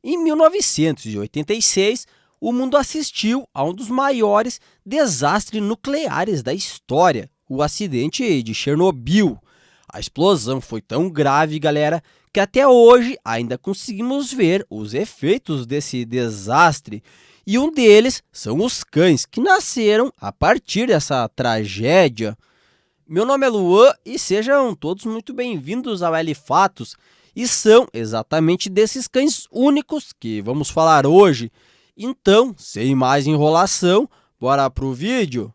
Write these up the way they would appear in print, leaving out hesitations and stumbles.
Em 1986, o mundo assistiu a um dos maiores desastres nucleares da história, o acidente de Chernobyl. A explosão foi tão grave, galera, que até hoje ainda conseguimos ver os efeitos desse desastre. E um deles são os cães, que nasceram a partir dessa tragédia. Meu nome é Luan e sejam todos muito bem-vindos ao L Fatos. E são exatamente desses cães únicos que vamos falar hoje. Então, sem mais enrolação, bora pro vídeo.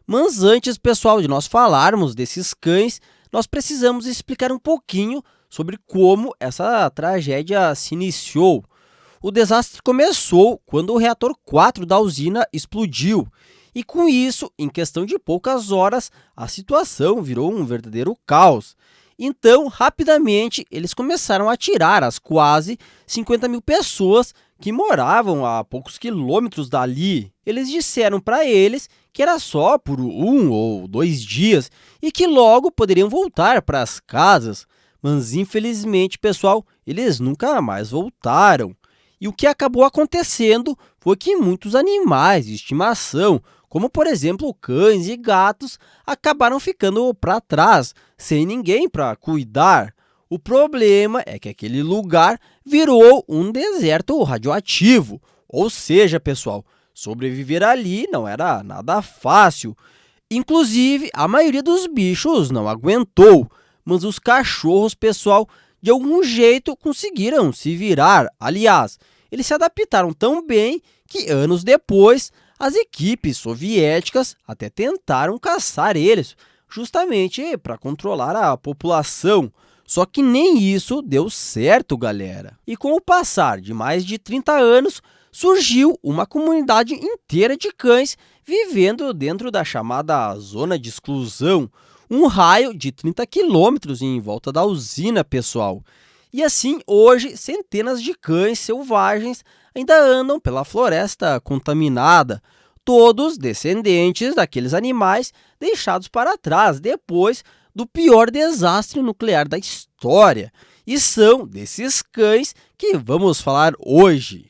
Mas antes, pessoal, de nós falarmos desses cães, nós precisamos explicar um pouquinho sobre como essa tragédia se iniciou. O desastre começou quando o reator 4 da usina explodiu. E com isso, em questão de poucas horas, a situação virou um verdadeiro caos. Então, rapidamente, eles começaram a tirar as quase 50 mil pessoas que moravam a poucos quilômetros dali. Eles disseram para eles que era só por 1 ou 2 dias e que logo poderiam voltar para as casas. Mas, infelizmente, pessoal, eles nunca mais voltaram. E o que acabou acontecendo foi que muitos animais de estimação, como por exemplo cães e gatos, acabaram ficando para trás, sem ninguém para cuidar. O problema é que aquele lugar virou um deserto radioativo, ou seja, pessoal, sobreviver ali não era nada fácil. Inclusive, a maioria dos bichos não aguentou, mas os cachorros, pessoal, de algum jeito conseguiram se virar. Aliás, eles se adaptaram tão bem que anos depois as equipes soviéticas até tentaram caçar eles, justamente para controlar a população. Só que nem isso deu certo, galera. E com o passar de mais de 30 anos, surgiu uma comunidade inteira de cães vivendo dentro da chamada zona de exclusão, um raio de 30 quilômetros em volta da usina, pessoal. E assim, hoje, centenas de cães selvagens ainda andam pela floresta contaminada, todos descendentes daqueles animais deixados para trás depois do pior desastre nuclear da história. E são desses cães que vamos falar hoje.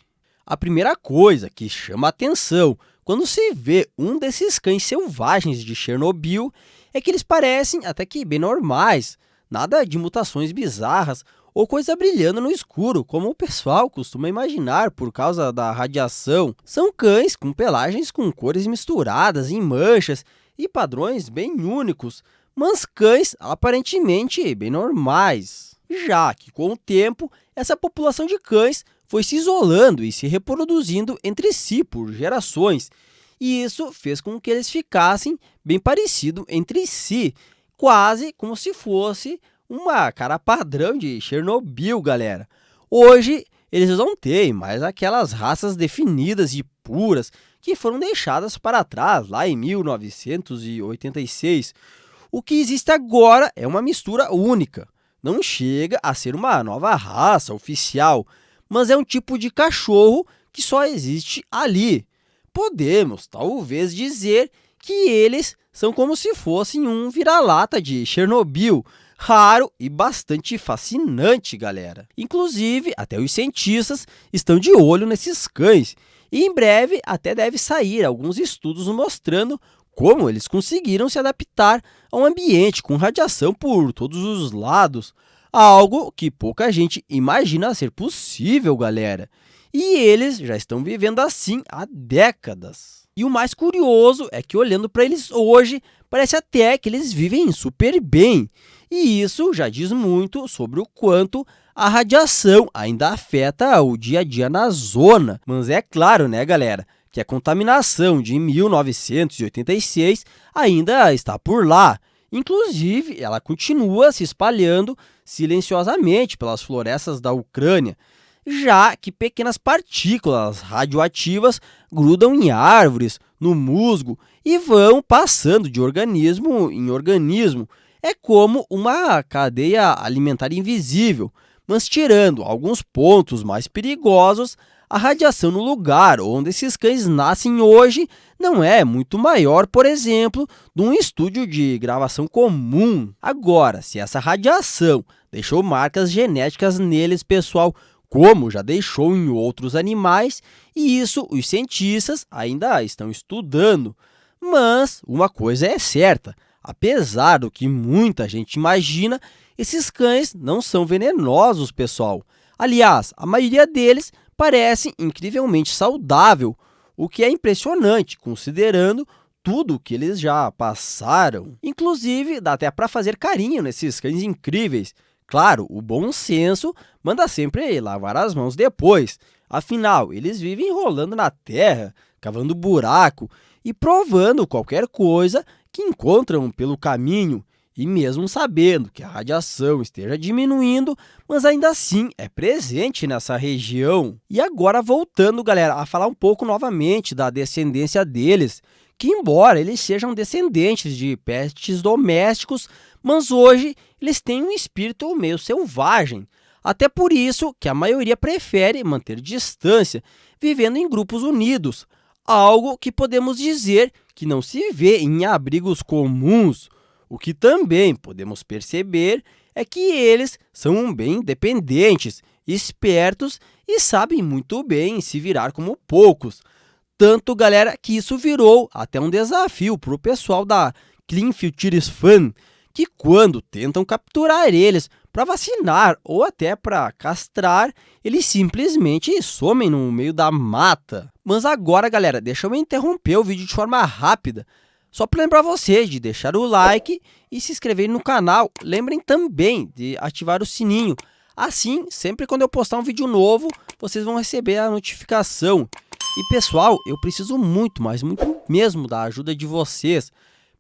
A primeira coisa que chama a atenção quando se vê um desses cães selvagens de Chernobyl é que eles parecem até que bem normais, nada de mutações bizarras ou coisa brilhando no escuro, como o pessoal costuma imaginar por causa da radiação. São cães com pelagens com cores misturadas em manchas e padrões bem únicos, mas cães aparentemente bem normais. Já que com o tempo, essa população de cães foi se isolando e se reproduzindo entre si por gerações, e isso fez com que eles ficassem bem parecidos entre si, quase como se fosse uma cara padrão de Chernobyl, galera. Hoje, eles não têm mais aquelas raças definidas e puras que foram deixadas para trás lá em 1986. O que existe agora é uma mistura única. Não chega a ser uma nova raça oficial, mas é um tipo de cachorro que só existe ali. Podemos, talvez, dizer que eles são como se fossem um vira-lata de Chernobyl, raro e bastante fascinante, galera. Inclusive, até os cientistas estão de olho nesses cães, e em breve até deve sair alguns estudos mostrando como eles conseguiram se adaptar a um ambiente com radiação por todos os lados, algo que pouca gente imagina ser possível, galera. E eles já estão vivendo assim há décadas. E o mais curioso é que, olhando para eles hoje, parece até que eles vivem super bem. E isso já diz muito sobre o quanto a radiação ainda afeta o dia a dia na zona. Mas é claro, né, galera, que a contaminação de 1986 ainda está por lá. Inclusive, ela continua se espalhando silenciosamente pelas florestas da Ucrânia, já que pequenas partículas radioativas grudam em árvores, no musgo e vão passando de organismo em organismo. É como uma cadeia alimentar invisível, mas tirando alguns pontos mais perigosos, a radiação no lugar onde esses cães nascem hoje não é muito maior, por exemplo, de um estúdio de gravação comum. Agora, se essa radiação deixou marcas genéticas neles, pessoal, como já deixou em outros animais, e isso os cientistas ainda estão estudando. Mas uma coisa é certa, apesar do que muita gente imagina, esses cães não são venenosos, pessoal. Aliás, a maioria deles parece incrivelmente saudável, o que é impressionante, considerando tudo o que eles já passaram. Inclusive, dá até para fazer carinho nesses cães incríveis. Claro, o bom senso manda sempre lavar as mãos depois. Afinal, eles vivem rolando na terra, cavando buraco e provando qualquer coisa que encontram pelo caminho. E mesmo sabendo que a radiação esteja diminuindo, mas ainda assim é presente nessa região. E agora voltando, galera, a falar um pouco novamente da descendência deles, que embora eles sejam descendentes de pets domésticos, mas hoje eles têm um espírito meio selvagem. Até por isso que a maioria prefere manter distância, vivendo em grupos unidos, algo que podemos dizer que não se vê em abrigos comuns. O que também podemos perceber é que eles são bem independentes, espertos e sabem muito bem se virar como poucos. Tanto, galera, que isso virou até um desafio para o pessoal da Clean Futures Fun, que quando tentam capturar eles para vacinar ou até para castrar, eles simplesmente somem no meio da mata. Mas agora, galera, deixa eu interromper o vídeo de forma rápida, só para lembrar vocês de deixar o like e se inscrever no canal. Lembrem também de ativar o sininho. Assim, sempre quando eu postar um vídeo novo, vocês vão receber a notificação. E pessoal, eu preciso muito, mas muito mesmo da ajuda de vocês.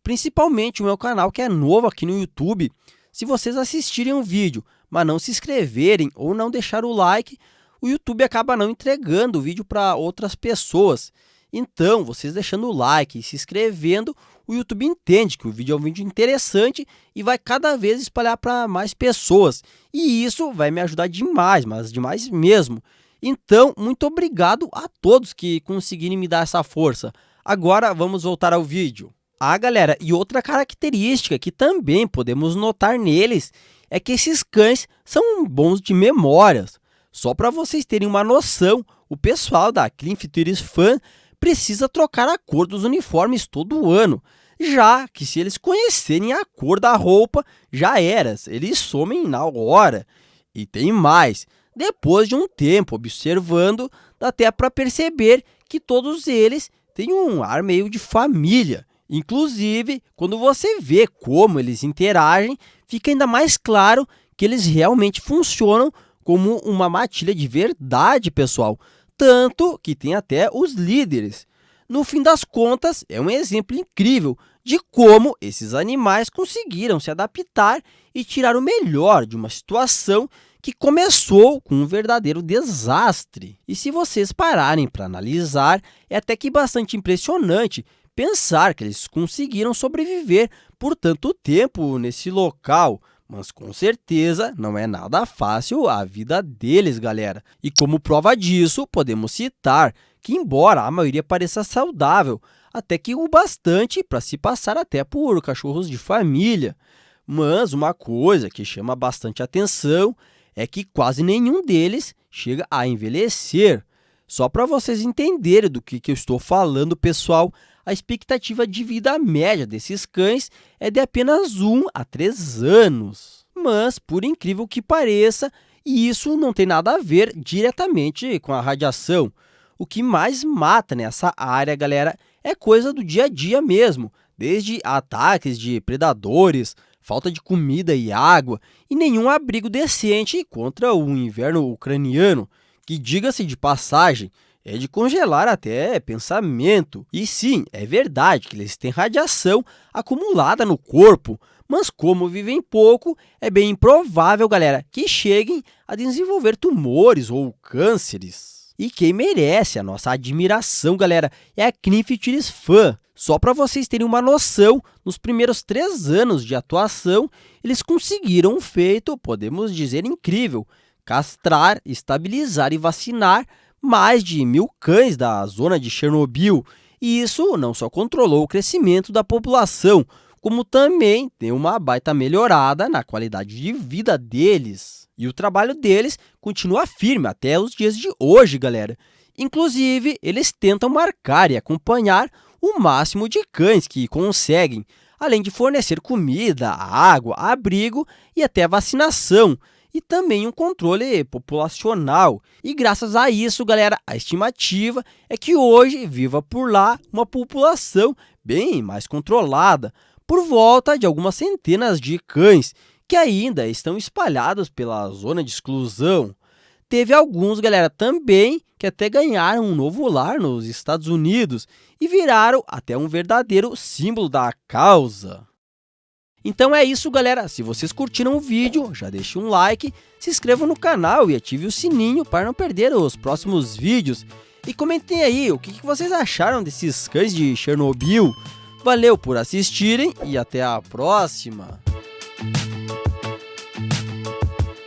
Principalmente o meu canal que é novo aqui no YouTube. Se vocês assistirem um vídeo, mas não se inscreverem ou não deixar o like, o YouTube acaba não entregando o vídeo para outras pessoas. Então, vocês deixando o like e se inscrevendo, o YouTube entende que o vídeo é um vídeo interessante e vai cada vez espalhar para mais pessoas. E isso vai me ajudar demais, mas demais mesmo. Então, muito obrigado a todos que conseguirem me dar essa força. Agora, vamos voltar ao vídeo. Galera, e outra característica que também podemos notar neles é que esses cães são bons de memórias. Só para vocês terem uma noção, o pessoal da Clean Futures Fun precisa trocar a cor dos uniformes todo ano, já que se eles conhecerem a cor da roupa, já era, eles somem na hora. E tem mais, depois de um tempo observando, dá até para perceber que todos eles têm um ar meio de família. Inclusive, quando você vê como eles interagem, fica ainda mais claro que eles realmente funcionam como uma matilha de verdade, pessoal. Tanto que tem até os líderes. No fim das contas, é um exemplo incrível de como esses animais conseguiram se adaptar e tirar o melhor de uma situação que começou com um verdadeiro desastre. E se vocês pararem para analisar, é até que bastante impressionante pensar que eles conseguiram sobreviver por tanto tempo nesse local. Mas com certeza não é nada fácil a vida deles, galera. E como prova disso, podemos citar que embora a maioria pareça saudável, até que o bastante para se passar até por cachorros de família. Mas uma coisa que chama bastante atenção é que quase nenhum deles chega a envelhecer. Só para vocês entenderem do que eu estou falando, pessoal, a expectativa de vida média desses cães é de apenas 1 a 3 anos. Mas, por incrível que pareça, isso não tem nada a ver diretamente com a radiação. O que mais mata nessa área, galera, é coisa do dia a dia mesmo, desde ataques de predadores, falta de comida e água e nenhum abrigo decente contra o inverno ucraniano, que, diga-se de passagem, é de congelar até pensamento. E sim, é verdade que eles têm radiação acumulada no corpo, mas como vivem pouco, é bem improvável, galera, que cheguem a desenvolver tumores ou cânceres. E quem merece a nossa admiração, galera, é a Clean Futures Fun. Só para vocês terem uma noção, nos primeiros 3 anos de atuação, eles conseguiram um feito, podemos dizer, incrível: castrar, estabilizar e vacinar mais de 1.000 cães da zona de Chernobyl. E isso não só controlou o crescimento da população, como também deu uma baita melhorada na qualidade de vida deles. E o trabalho deles continua firme até os dias de hoje, galera. Inclusive, eles tentam marcar e acompanhar o máximo de cães que conseguem, além de fornecer comida, água, abrigo e até vacinação, e também um controle populacional. E graças a isso, galera, a estimativa é que hoje viva por lá uma população bem mais controlada, por volta de algumas centenas de cães, que ainda estão espalhados pela zona de exclusão. Teve alguns, galera, também que até ganharam um novo lar nos Estados Unidos e viraram até um verdadeiro símbolo da causa. Então é isso, galera. Se vocês curtiram o vídeo, já deixe um like, se inscreva no canal e ative o sininho para não perder os próximos vídeos. E comentem aí o que vocês acharam desses cães de Chernobyl. Valeu por assistirem e até a próxima!